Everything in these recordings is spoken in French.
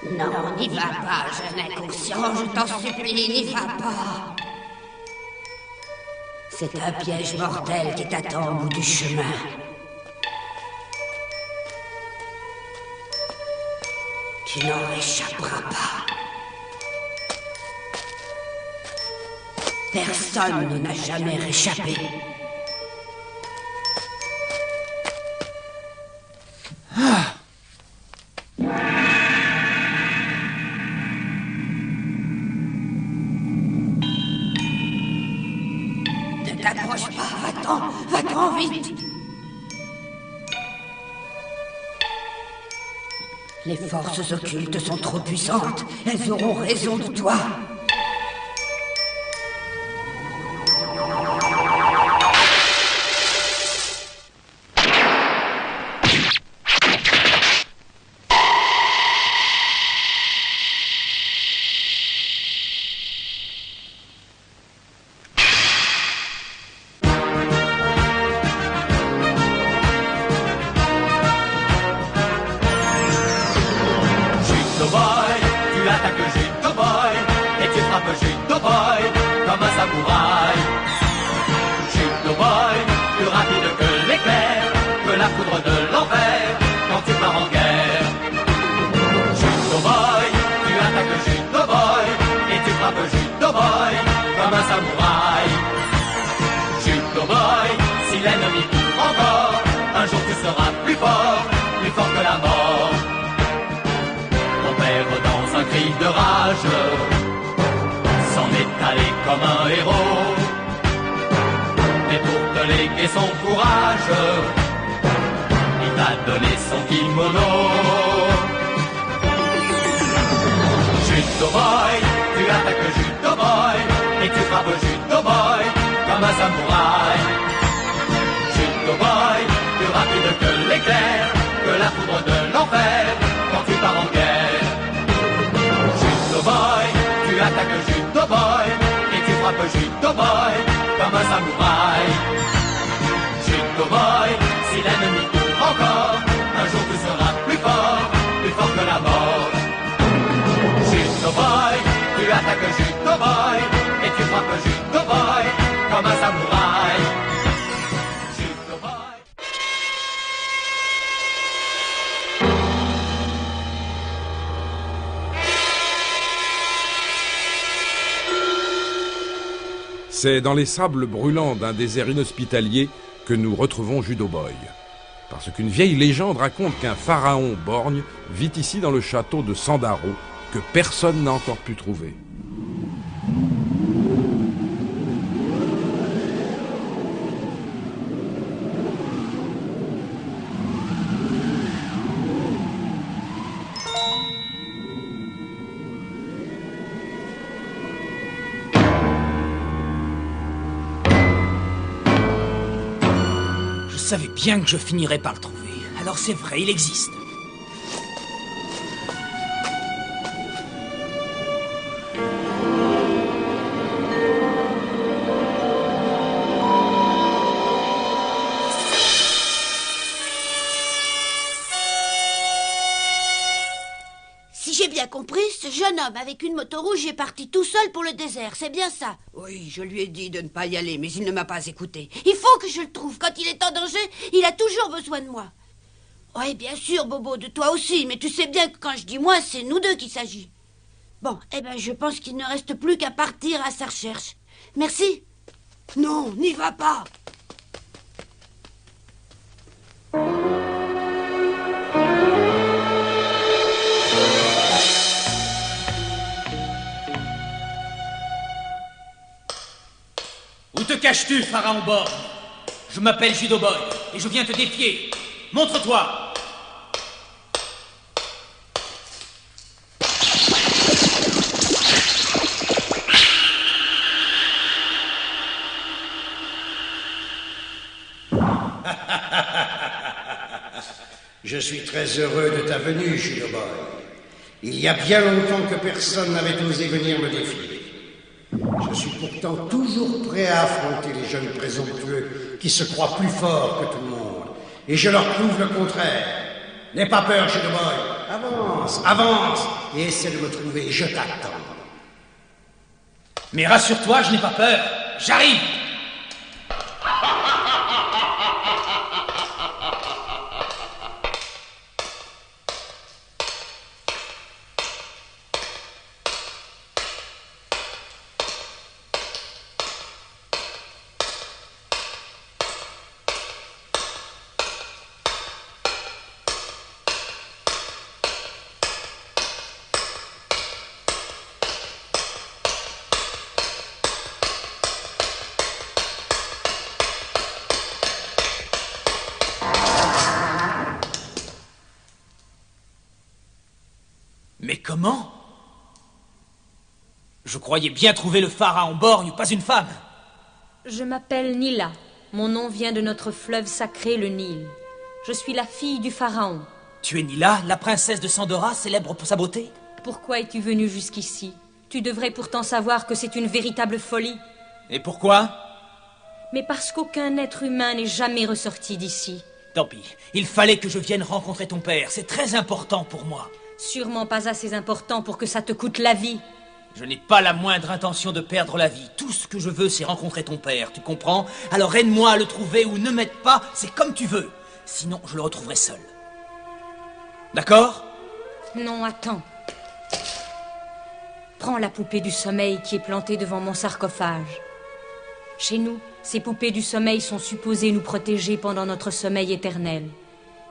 Non, n'y va pas, jeune inconscient, je t'en supplie, n'y va pas. C'est un piège mortel qui t'attend au bout du chemin. Tu n'en échapperas pas. Personne n'en a jamais réchappé. Ne t'approche pas, va-t'en vite. Les forces occultes sont trop puissantes. Elles auront raison de toi. C'est dans les sables brûlants d'un désert inhospitalier que nous retrouvons Judo Boy. Parce qu'une vieille légende raconte qu'un pharaon borgne vit ici dans le château de Sandaro, que personne n'a encore pu trouver. Je savais bien que je finirais par le trouver. Alors c'est vrai, il existe. Si j'ai bien compris, ce jeune homme avec une moto rouge est parti tout seul pour le désert, c'est bien ça? Oui, je lui ai dit de ne pas y aller, mais il ne m'a pas écouté. Il faut que je le trouve. Quand il est en danger, il a toujours besoin de moi. Oui, bien sûr, Bobo, de toi aussi, mais tu sais bien que quand je dis moi, c'est nous deux qu'il s'agit. Bon, eh ben, je pense qu'il ne reste plus qu'à partir à sa recherche. Merci. Non, n'y va pas. Où te caches-tu, pharaon borgne? Je m'appelle Judo Boy et je viens te défier. Montre-toi. Je suis très heureux de ta venue, Judo Boy. Il y a bien longtemps que personne n'avait osé venir me défier. Je suis pourtant toujours prêt à affronter les jeunes présomptueux qui se croient plus forts que tout le monde. Et je leur prouve le contraire. N'aie pas peur, Judo Boy. Avance, avance, et essaie de me trouver, je t'attends. Mais rassure-toi, je n'ai pas peur. J'arrive. Mais comment? Je croyais bien trouver le pharaon borgne, pas une femme. Je m'appelle Nila. Mon nom vient de notre fleuve sacré, le Nil. Je suis la fille du pharaon. Tu es Nila, la princesse de Sandora, célèbre pour sa beauté? Pourquoi es-tu venue jusqu'ici? Tu devrais pourtant savoir que c'est une véritable folie. Et pourquoi? Mais parce qu'aucun être humain n'est jamais ressorti d'ici. Tant pis, il fallait que je vienne rencontrer ton père, c'est très important pour moi. Sûrement pas assez important pour que ça te coûte la vie. Je n'ai pas la moindre intention de perdre la vie. Tout ce que je veux, c'est rencontrer ton père, tu comprends? Alors aide-moi à le trouver ou ne m'aide pas, c'est comme tu veux. Sinon, je le retrouverai seul. D'accord? Non, attends. Prends la poupée du sommeil qui est plantée devant mon sarcophage. Chez nous, ces poupées du sommeil sont supposées nous protéger pendant notre sommeil éternel.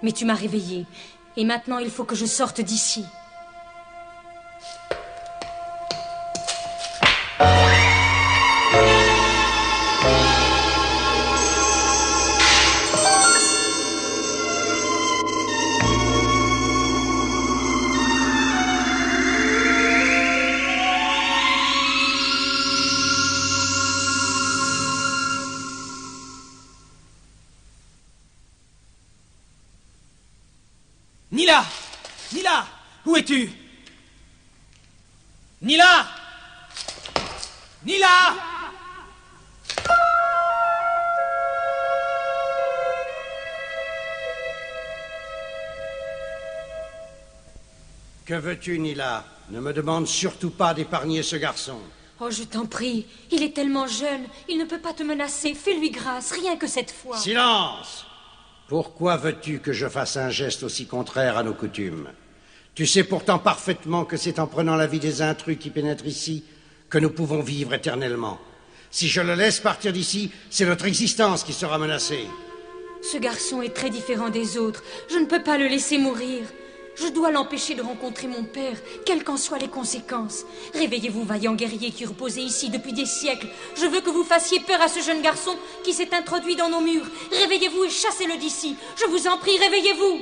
Mais tu m'as réveillée. Et maintenant, il faut que je sorte d'ici. Nila! Nila! Où es-tu? Nila! Nila! Que veux-tu, Nila? Ne me demande surtout pas d'épargner ce garçon. Oh, je t'en prie, il est tellement jeune, il ne peut pas te menacer. Fais-lui grâce, rien que cette fois. Silence! Pourquoi veux-tu que je fasse un geste aussi contraire à nos coutumes? Tu sais pourtant parfaitement que c'est en prenant la vie des intrus qui pénètrent ici que nous pouvons vivre éternellement. Si je le laisse partir d'ici, c'est notre existence qui sera menacée. Ce garçon est très différent des autres. Je ne peux pas le laisser mourir. Je dois l'empêcher de rencontrer mon père, quelles qu'en soient les conséquences. Réveillez-vous, vaillant guerrier qui reposez ici depuis des siècles. Je veux que vous fassiez peur à ce jeune garçon qui s'est introduit dans nos murs. Réveillez-vous et chassez-le d'ici. Je vous en prie, réveillez-vous.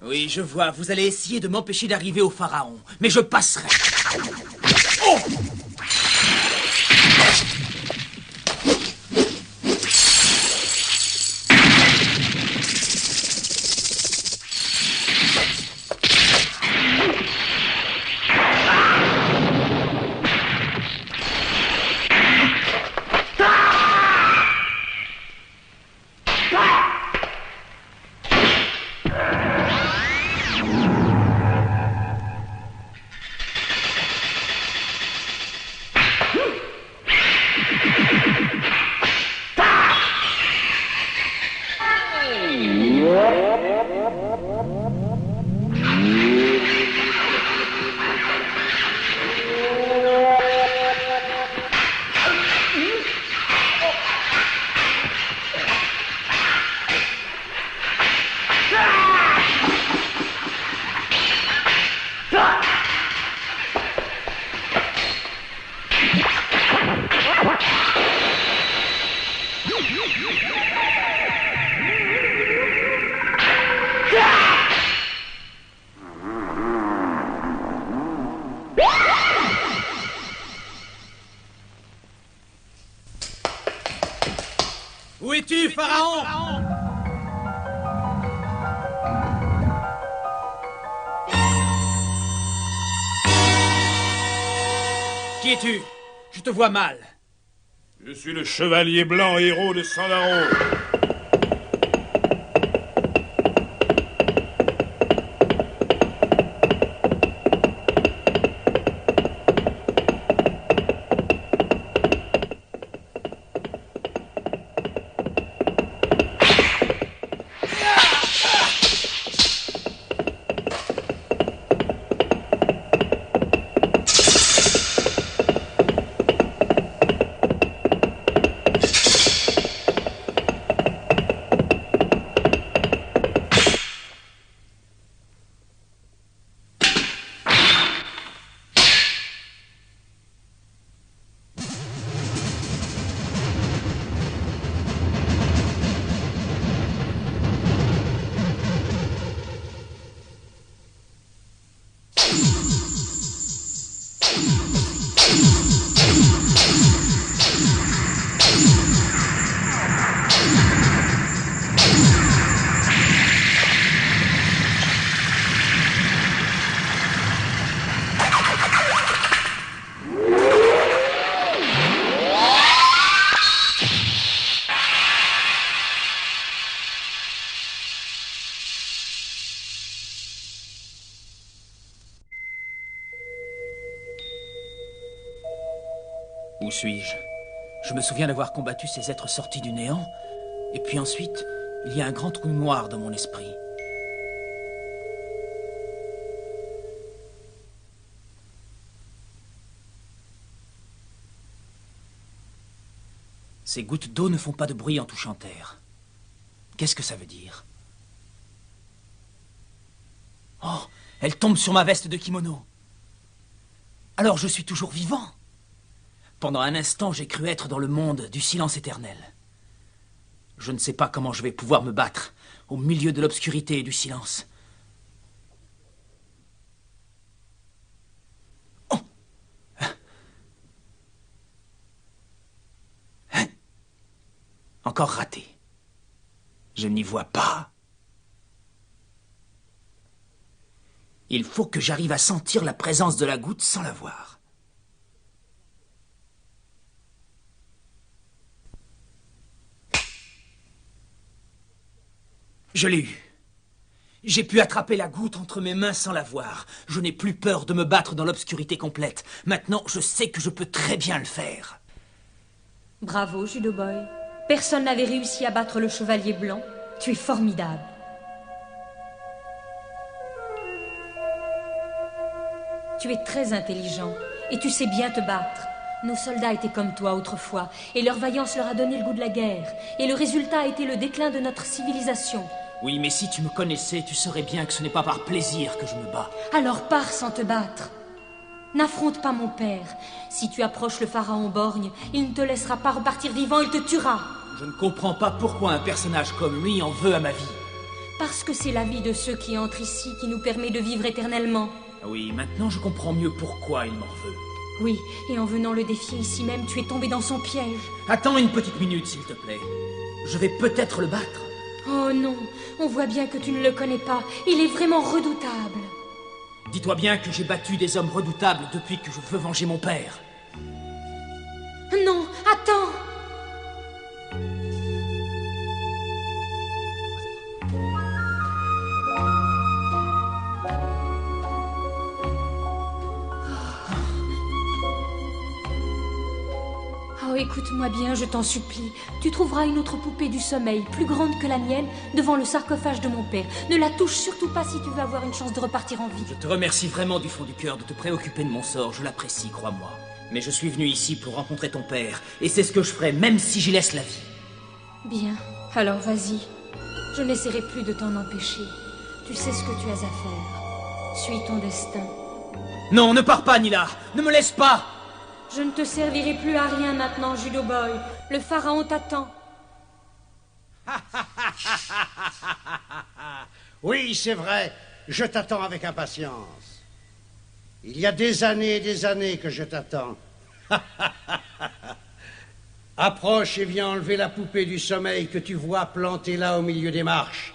Oui, je vois, vous allez essayer de m'empêcher d'arriver au pharaon, mais je passerai. Oh! es-tu, Pharaon? Qui es-tu? Je te vois mal. Je suis le chevalier blanc héros de Sandaro. Où suis-je? Je me souviens d'avoir combattu ces êtres sortis du néant, et puis ensuite, il y a un grand trou noir dans mon esprit. Ces gouttes d'eau ne font pas de bruit en touchant terre. Qu'est-ce que ça veut dire? Oh, elle tombe sur ma veste de kimono. Alors je suis toujours vivant. Pendant un instant, j'ai cru être dans le monde du silence éternel. Je ne sais pas comment je vais pouvoir me battre au milieu de l'obscurité et du silence. Oh! Encore raté. Je n'y vois pas. Il faut que j'arrive à sentir la présence de la goutte sans la voir. Je l'ai eu. J'ai pu attraper la goutte entre mes mains sans la voir. Je n'ai plus peur de me battre dans l'obscurité complète. Maintenant, je sais que je peux très bien le faire. Bravo, Judo Boy. Personne n'avait réussi à battre le chevalier blanc. Tu es formidable. Tu es très intelligent et tu sais bien te battre. Nos soldats étaient comme toi autrefois et leur vaillance leur a donné le goût de la guerre. Et le résultat a été le déclin de notre civilisation. Oui, mais si tu me connaissais, tu saurais bien que ce n'est pas par plaisir que je me bats. Alors pars sans te battre. N'affronte pas mon père. Si tu approches le pharaon borgne, il ne te laissera pas repartir vivant, il te tuera. Je ne comprends pas pourquoi un personnage comme lui en veut à ma vie. Parce que c'est la vie de ceux qui entrent ici qui nous permet de vivre éternellement. Oui, maintenant je comprends mieux pourquoi il m'en veut. Oui, et en venant le défier ici même, tu es tombé dans son piège. Attends une petite minute, s'il te plaît. Je vais peut-être le battre. Oh non, on voit bien que tu ne le connais pas. Il est vraiment redoutable. Dis-toi bien que j'ai battu des hommes redoutables depuis que je veux venger mon père. Non, attends! Oh, écoute-moi bien, je t'en supplie. Tu trouveras une autre poupée du sommeil, plus grande que la mienne, devant le sarcophage de mon père. Ne la touche surtout pas si tu veux avoir une chance de repartir en vie. Je te remercie vraiment du fond du cœur de te préoccuper de mon sort. Je l'apprécie, crois-moi. Mais je suis venu ici pour rencontrer ton père. Et c'est ce que je ferai, même si j'y laisse la vie. Bien, alors vas-y. Je n'essaierai plus de t'en empêcher. Tu sais ce que tu as à faire. Suis ton destin. Non, ne pars pas, Nila. Ne me laisse pas. Je ne te servirai plus à rien maintenant, Judo Boy. Le pharaon t'attend. Oui, c'est vrai. Je t'attends avec impatience. Il y a des années et des années que je t'attends. Approche et viens enlever la poupée du sommeil que tu vois plantée là au milieu des marches.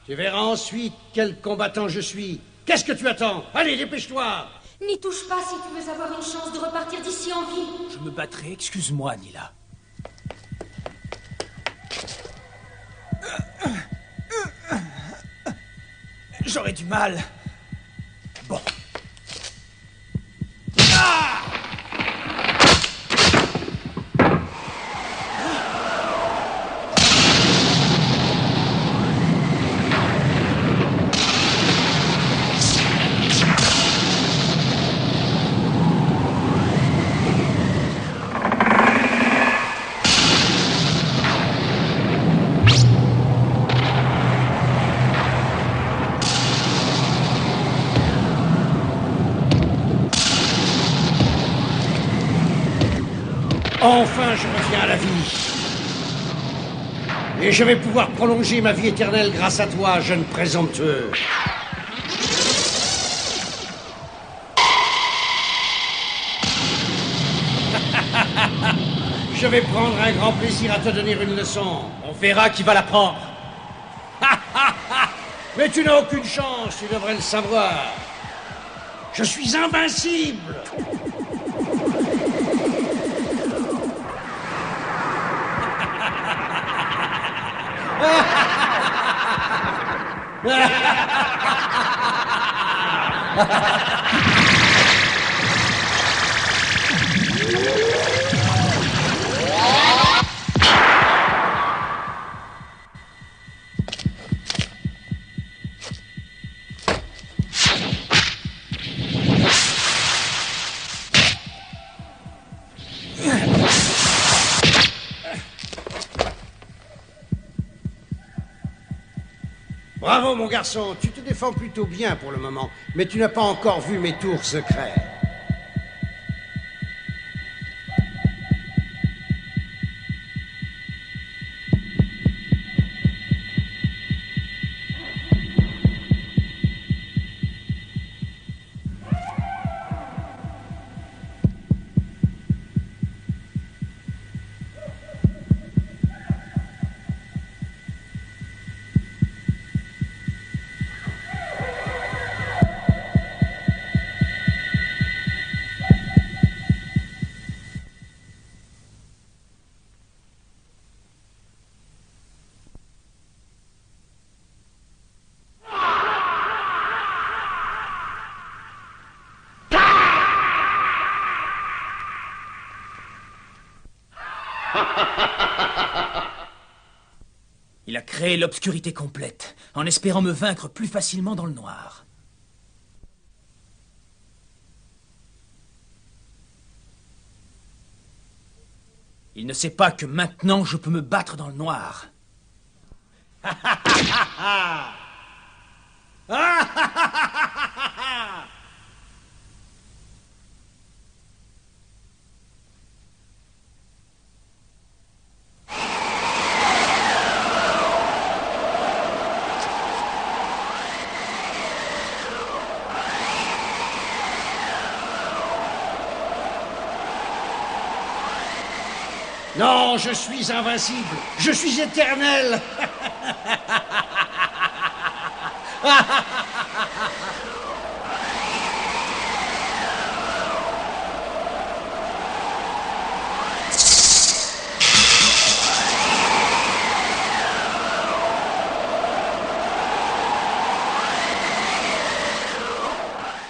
Tu verras ensuite quel combattant je suis. Qu'est-ce que tu attends? Allez, dépêche-toi! N'y touche pas si tu veux avoir une chance de repartir d'ici en vie. Je me battrai, excuse-moi, Nila. J'aurais du mal. Bon. Ah! Enfin, je reviens à la vie. Et je vais pouvoir prolonger ma vie éternelle grâce à toi, jeune présomptueux. Je vais prendre un grand plaisir à te donner une leçon. On verra qui va la prendre. Mais tu n'as aucune chance, tu devrais le savoir. Je suis invincible. Bravo, mon garçon, tu te défends plutôt bien pour le moment, mais tu n'as pas encore vu mes tours secrets. Il a créé l'obscurité complète, en espérant me vaincre plus facilement dans le noir. Il ne sait pas que maintenant je peux me battre dans le noir. Non, je suis invincible. Je suis éternel.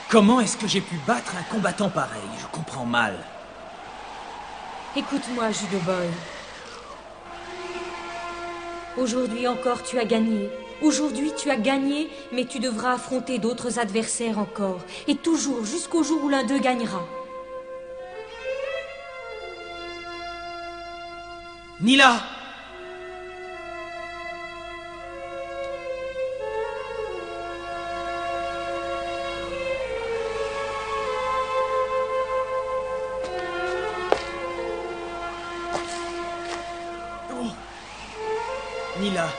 Comment est-ce que j'ai pu battre un combattant pareil? Je comprends mal. Écoute-moi, Judo Boy. Aujourd'hui encore, tu as gagné. Aujourd'hui, tu as gagné, mais tu devras affronter d'autres adversaires encore. Et toujours, jusqu'au jour où l'un d'eux gagnera. Nila! Nila.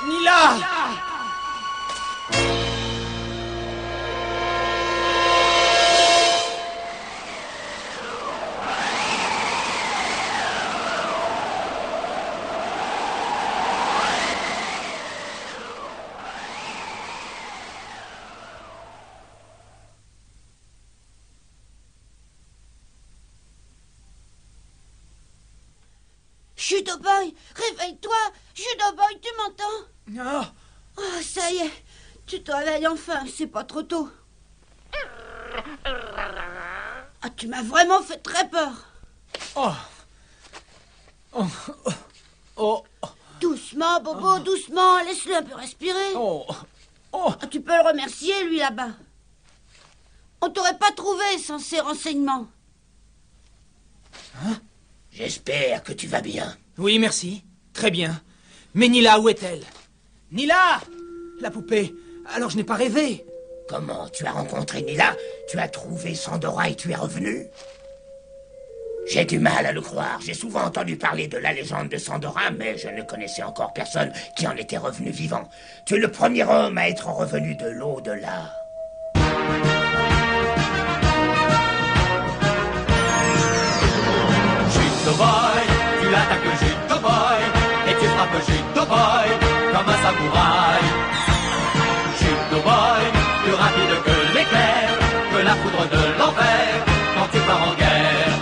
Nila! Judo Boy, réveille-toi. Judo Boy, tu m'entends? Ah, Oh, ça y est, tu te réveilles enfin, c'est pas trop tôt. Ah, tu m'as vraiment fait très peur. oh. Oh. Oh. Doucement, Bobo, doucement, laisse-le un peu respirer. Oh. Oh. Ah, tu peux le remercier, lui, là-bas. On t'aurait pas trouvé sans ces renseignements. J'espère que tu vas bien. Oui, merci. Très bien. Mais Nila, où est-elle? Nila! La poupée. Alors je n'ai pas rêvé. Comment? Tu as rencontré Nila? Tu as trouvé Sandora et tu es revenu? J'ai du mal à le croire. J'ai souvent entendu parler de la légende de Sandora, mais je ne connaissais encore personne qui en était revenu vivant. Tu es le premier homme à être revenu de l'au-delà. Judo Boy, tu attaques Judo Boy, et tu frappes Judo Boy comme un samouraï. Judo Boy, plus rapide que l'éclair, que la foudre de l'enfer, quand tu pars en guerre.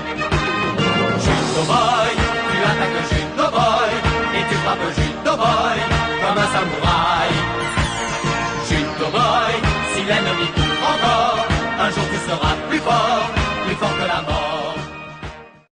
Judo Boy, tu attaques Judo Boy, et tu frappes Judo Boy comme un samouraï. Judo Boy, si l'ennemi court encore, un jour tu seras plus fort que la mort.